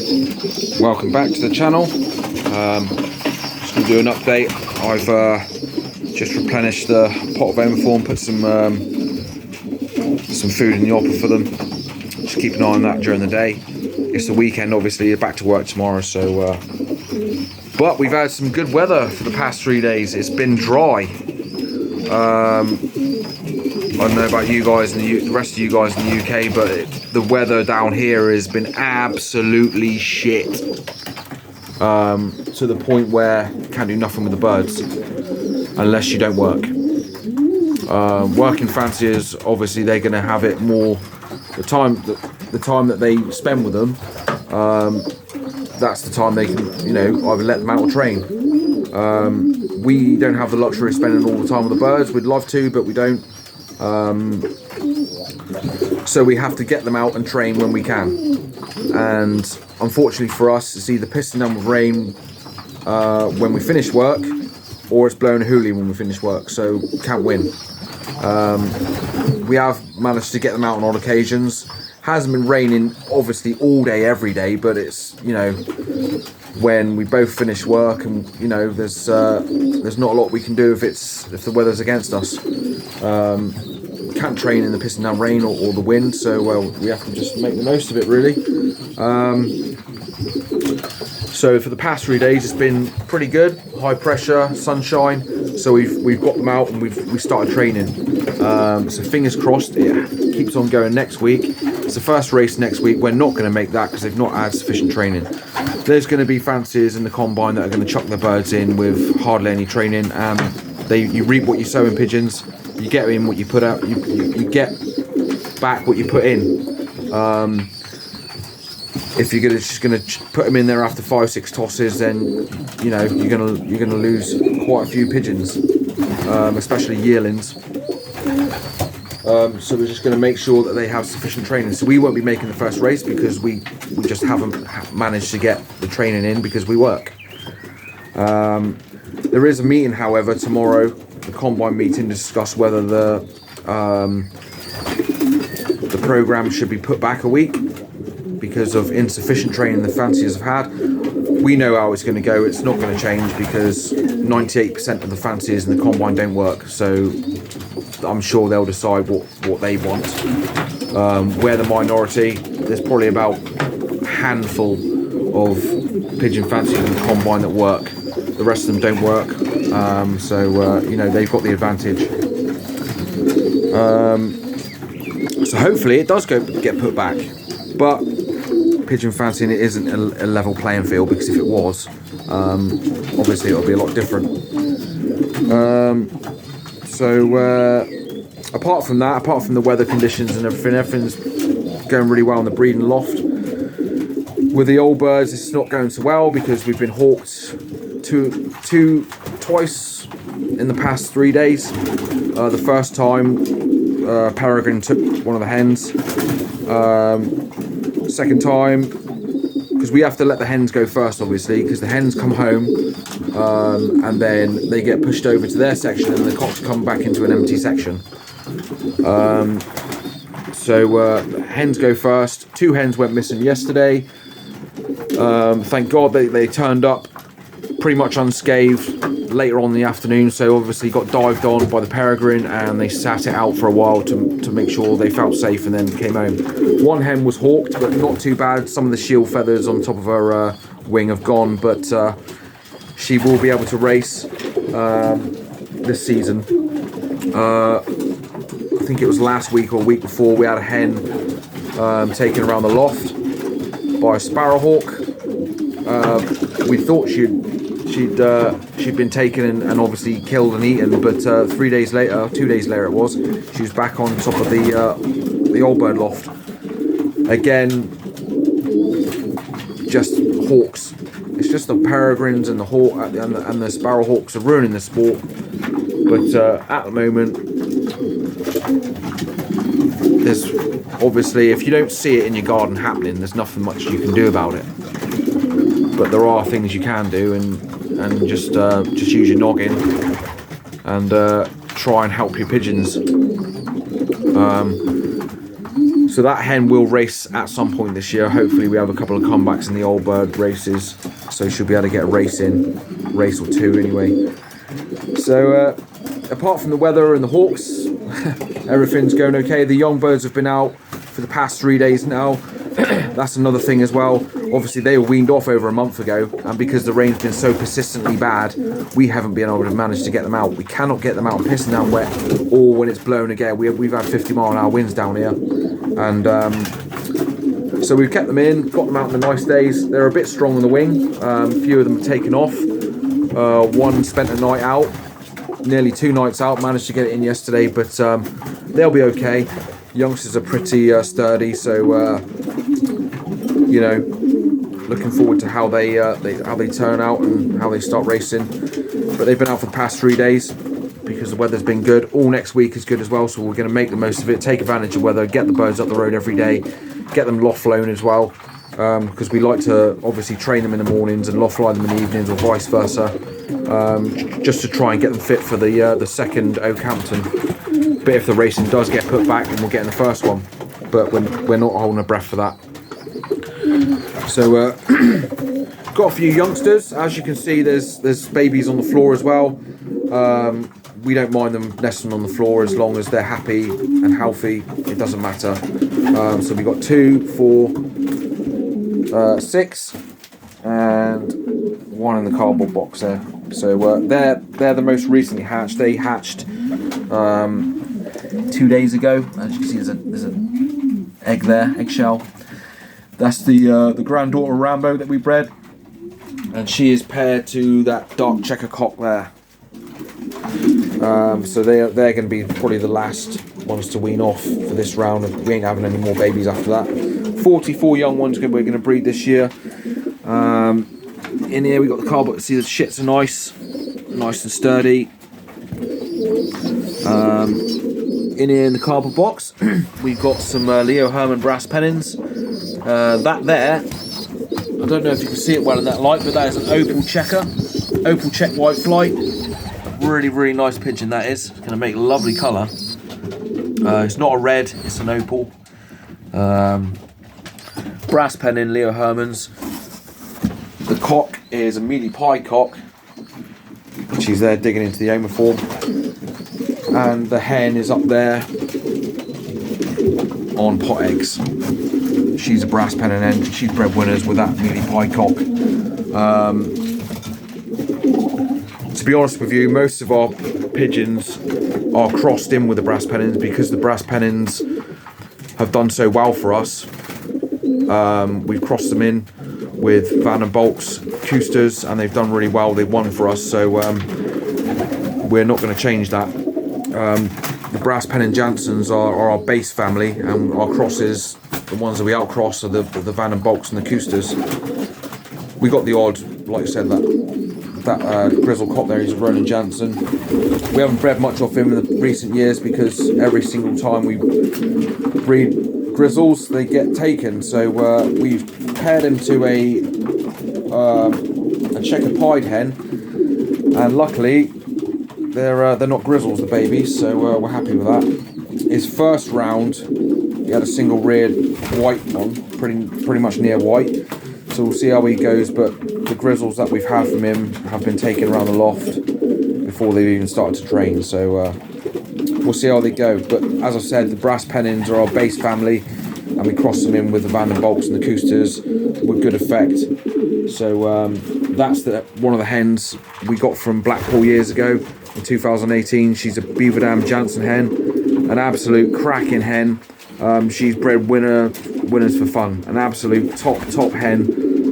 Welcome back to the channel. Just going to do an update. I've just replenished the pot of Overthorn, put some food in the hopper for them. Just keep an eye on that during the day. It's the weekend, obviously. You're back to work tomorrow, so but we've had some good weather for the past 3 days. It's been dry. I don't know about you guys and the rest of you guys in the UK, but the weather down here has been absolutely shit. To the point where you can't do nothing with the birds unless you don't work. Working fanciers, obviously they're going to have it more. The time that they spend with them, that's the time they can, either let them out or train. We don't have the luxury of spending all the time with the birds. We'd love to, but we don't. So we have to get them out and train when we can. And unfortunately for us, it's either pissing down with rain when we finish work, or it's blowing a hoolie when we finish work. So can't win. We have managed to get them out on odd occasions. Hasn't been raining obviously all day every day, but it's when we both finish work and there's not a lot we can do if the weather's against us. Can't train in the pissing down rain or the wind, so we have to just make the most of it, really. So for the past 3 days it's been pretty good, high pressure, sunshine, so we've got them out and we started training. So fingers crossed it keeps on going next week. It's the first race next week. We're not going to make that because they've not had sufficient training. There's going to be fanciers in the combine that are going to chuck their birds in with hardly any training, and you reap what you sow in pigeons. You get in what you put out. You get back what you put in. If you're just gonna put them in there after 5-6 tosses, then you're gonna lose quite a few pigeons, especially yearlings. So we're just going to make sure that they have sufficient training. So we won't be making the first race because we just haven't managed to get the training in because we work. There is a meeting, however, tomorrow, the combine meeting, to discuss whether the program should be put back a week because of insufficient training the fanciers have had. We know how it's going to go. It's not going to change because 98% of the fanciers in the combine don't work. So I'm sure they'll decide what they want. We're the minority. There's probably about a handful of pigeon fanciers in the combine that work. The rest of them don't work. So they've got the advantage. So hopefully it does get put back. But pigeon fancying, it isn't a level playing field, because if it was, obviously it'll be a lot different. Apart from that, apart from the weather conditions and everything's going really well in the breeding loft. With the old birds, it's not going so well because we've been hawked twice in the past 3 days. The first time, Peregrine took one of the hens. Second time, because we have to let the hens go first, obviously, because the hens come home and then they get pushed over to their section and the cocks come back into an empty section. Hens go first. 2 hens went missing yesterday. Thank God they turned up pretty much unscathed later on in the afternoon, so obviously got dived on by the Peregrine and they sat it out for a while to make sure they felt safe and then came home. 1 hen was hawked, but not too bad. Some of the shield feathers on top of her wing have gone, but she will be able to race this season. I think it was last week or week before, we had a hen taken around the loft by a sparrowhawk. We thought she'd been taken and obviously killed and eaten, but 2 days later it was, she was back on top of the old bird loft. Again, just hawks. It's just the peregrines and the hawk and the sparrowhawks are ruining the sport. But at the moment, there's obviously, if you don't see it in your garden happening, there's nothing much you can do about it. But there are things you can do, and just use your noggin and try and help your pigeons. So So that hen will race at some point this year. Hopefully we have a couple of comebacks in the old bird races, so she'll be able to get a race or two anyway. So apart from the weather and the hawks, everything's going okay. The young birds have been out for the past 3 days now. That's another thing as well. Obviously they were weaned off over a month ago, and because the rain's been so persistently bad, we haven't been able to manage to get them out. We cannot get them out pissing down wet, or when it's blown again. We've had 50-mile-an-hour winds down here, and so we've kept them in, got them out in the nice days. They're a bit strong on the wing. A few of them have taken off. One spent a night out, nearly 2 nights out, managed to get it in yesterday, but they'll be okay. Youngsters are pretty sturdy, so you know, looking forward to how they turn out and how they start racing. But they've been out for the past 3 days because the weather's been good. All next week is good as well, so we're going to make the most of it, take advantage of weather, get the birds up the road every day, get them loft flown as well, because we like to obviously train them in the mornings and loft fly them in the evenings, or vice versa, just to try and get them fit for the second Oakhampton. But if the racing does get put back, then we'll get in the first one, but we're not holding our breath for that. So got a few youngsters. As you can see, there's babies on the floor as well. We don't mind them nesting on the floor as long as they're happy and healthy. It doesn't matter. So we got 2, 4, 6, and 1 in the cardboard box there. So they're the most recently hatched. They hatched 2 days ago. As you can see, there's an egg there, eggshell. That's the granddaughter Rambo that we bred, and she is paired to that dark checker cock there. So they're going to be probably the last ones to wean off for this round. We ain't having any more babies after that. 44 young ones we're going to breed this year. In here we got the cardboard. See, the shits are nice and sturdy. In here in the cardboard box, we've got some Leo Herman brass pennons. That there, I don't know if you can see it well in that light, but that is an opal check white flight. Really, really nice pigeon that is. It's going to make a lovely colour. It's not a red, it's an opal. Brass pennon, Leo Hermans. The cock is a mealy pie cock. She's there digging into the omoform. And the hen is up there on pot eggs. She's a brass pennon hen. She's bred winners with that mealy pie cock. To be honest with you, most of our pigeons are crossed in with the brass pennons because the brass pennons have done so well for us. We've crossed them in with Van and Bolt's Coosters, and they've done really well. They've won for us, so we're not going to change that. The brass pennon Jansons are our base family, and our crosses, the ones that we outcross, are the Van and Bolts and the Coosters. We got the odd, like I said, that grizzle cock there. He's a Ronan Jansen. We haven't bred much off him in the recent years because every single time we breed grizzles, they get taken. So we've paired him to a checker pied hen, and luckily they're not grizzles, the babies. So we're happy with that. His first round, he had a single reared white one, pretty much near white. So we'll see how he goes, but the grizzles that we've had from him have been taken around the loft before they've even started to drain, so we'll see how they go. But as I said, the brass pennons are our base family, and we cross them in with the Van and Bolts and the Coosters with good effect. So that's one of the hens we got from Blackpool years ago in 2018. She's a Beaver Dam Jansen hen, an absolute cracking hen. She's bred winners for fun, an absolute top hen.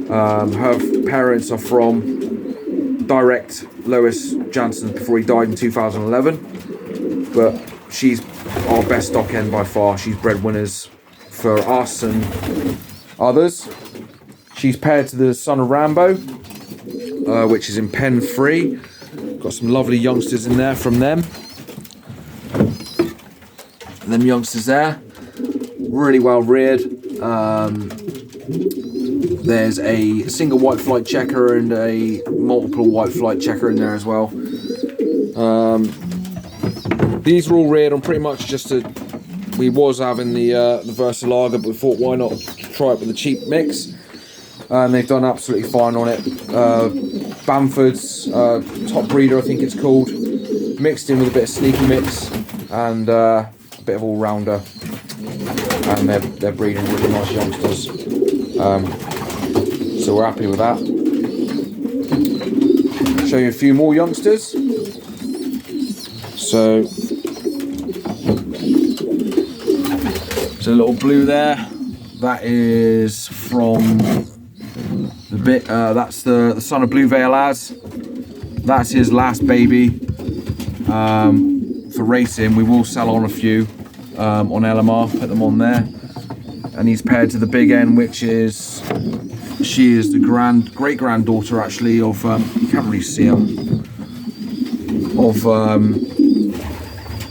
Her parents are from direct Lois Jansen before he died in 2011, but she's our best stock hen by far. She's bred winners for us and others. She's paired to the son of Rambo, which is in pen 3. Got some lovely youngsters in there from them. And them youngsters there, really well reared. There's a single white flight checker and a multiple white flight checker in there as well. These are all reared on pretty much just a We was having the Versalager, but we thought why not try it with the cheap mix, and they've done absolutely fine on it. Bamford's top breeder, I think it's called, mixed in with a bit of sneaky mix and a bit of all-rounder, and they're breeding really nice youngsters, so we're happy with that. Show you a few more youngsters. So a little blue there, that is from the bit, that's the son of Blue Veil Az. That's his last baby for racing. We will sell on a few on LMR, put them on there. And he's paired to the big N, which is, she is the great granddaughter actually of, you can't really see her, of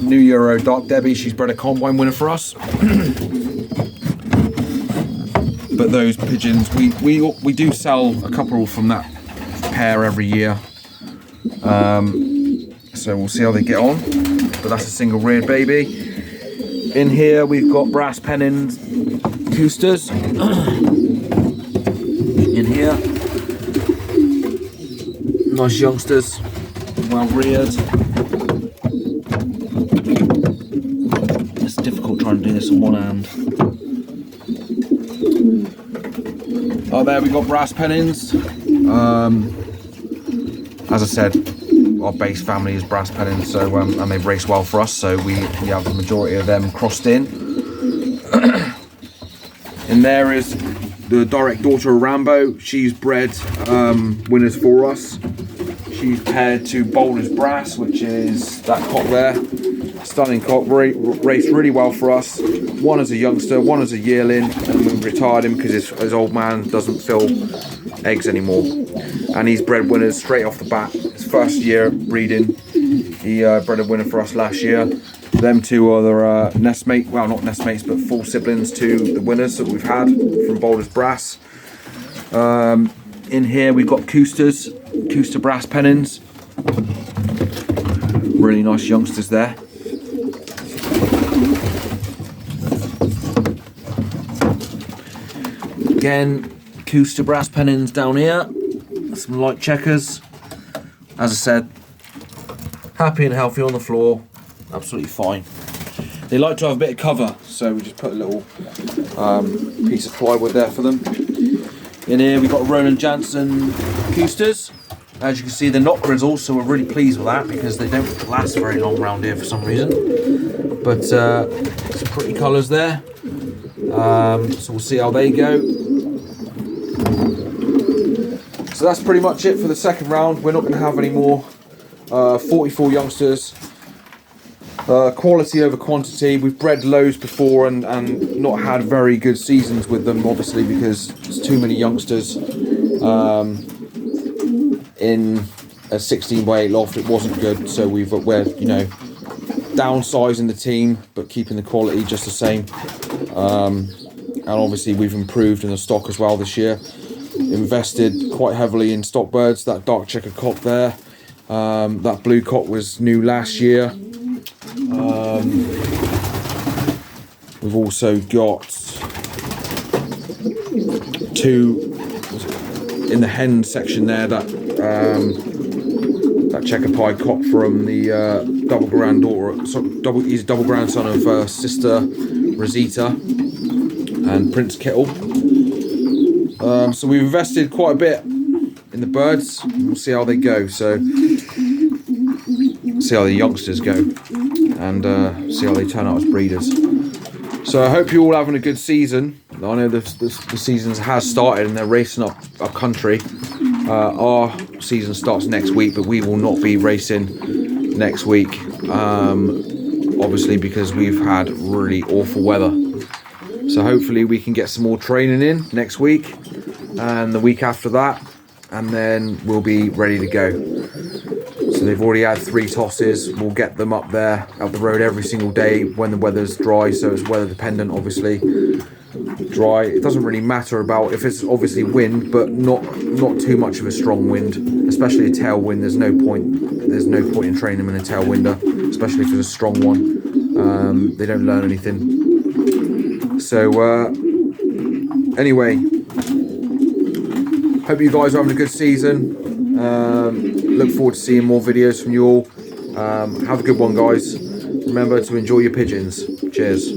New Euro Dark Debbie. She's bred a combine winner for us. But those pigeons, we do sell a couple from that pair every year. So we'll see how they get on. But that's a single reared baby. In here we've got brass pennons, coosters. In here, nice youngsters, well reared. It's difficult trying to do this on one hand. Oh, there we got brass pennons. As I said, our base family is brass pennons, so and they've raced well for us, so we have the majority of them crossed in. And there is the direct daughter of Rambo. She's bred winners for us. She's paired to Boulder's Brass, which is that cock there. Stunning cock, raced really well for us. One as a youngster, one as a yearling, and we retired him because his old man doesn't fill eggs anymore. And he's bred winners straight off the bat. His first year breeding, he bred a winner for us last year. Them two are the nestmate, well not nestmates, but full siblings to the winners that we've had from Boulder's Brass. In here we've got Cooster brass pennons. Really nice youngsters there. Again, Cooster brass pennons down here. Some light checkers. As I said, happy and healthy on the floor. Absolutely fine. They like to have a bit of cover, so we just put a little piece of plywood there for them. In here we've got Roland Jansen Coosters. As you can see, the knockers also are really pleased with that because they don't last very long around here for some reason. But some pretty colours there. So we'll see how they go. So that's pretty much it for the second round. We're not going to have any more. 44 youngsters. Quality over quantity. We've bred loads before and not had very good seasons with them, obviously, because there's too many youngsters in a 16x8 loft. It wasn't good, so we're downsizing the team but keeping the quality just the same. And obviously we've improved in the stock as well this year. Invested quite heavily in stock birds. That dark checker cock there, that blue cock was new last year. We've also got two in the hen section there, that checker pied cock from the double granddaughter, he's a double grandson of sister Rosita and Prince Kittle. So we've invested quite a bit in the birds. We'll see how they go. So see how the youngsters go and see how they turn out as breeders. So I hope you're all having a good season. I know the season has started and they're racing up country. Our season starts next week, but we will not be racing next week, obviously because we've had really awful weather. So hopefully we can get some more training in next week and the week after that, and then we'll be ready to go. So they've already had 3 tosses. We'll get them up there, up the road every single day when the weather's dry, so it's weather dependent obviously. Dry, it doesn't really matter about if it's obviously wind, but not too much of a strong wind, especially a tailwind. There's no point in training them in a tailwinder, especially if it's a strong one. They don't learn anything. So anyway, hope you guys are having a good season. Look forward to seeing more videos from you all. Have a good one, guys. Remember to enjoy your pigeons. Cheers.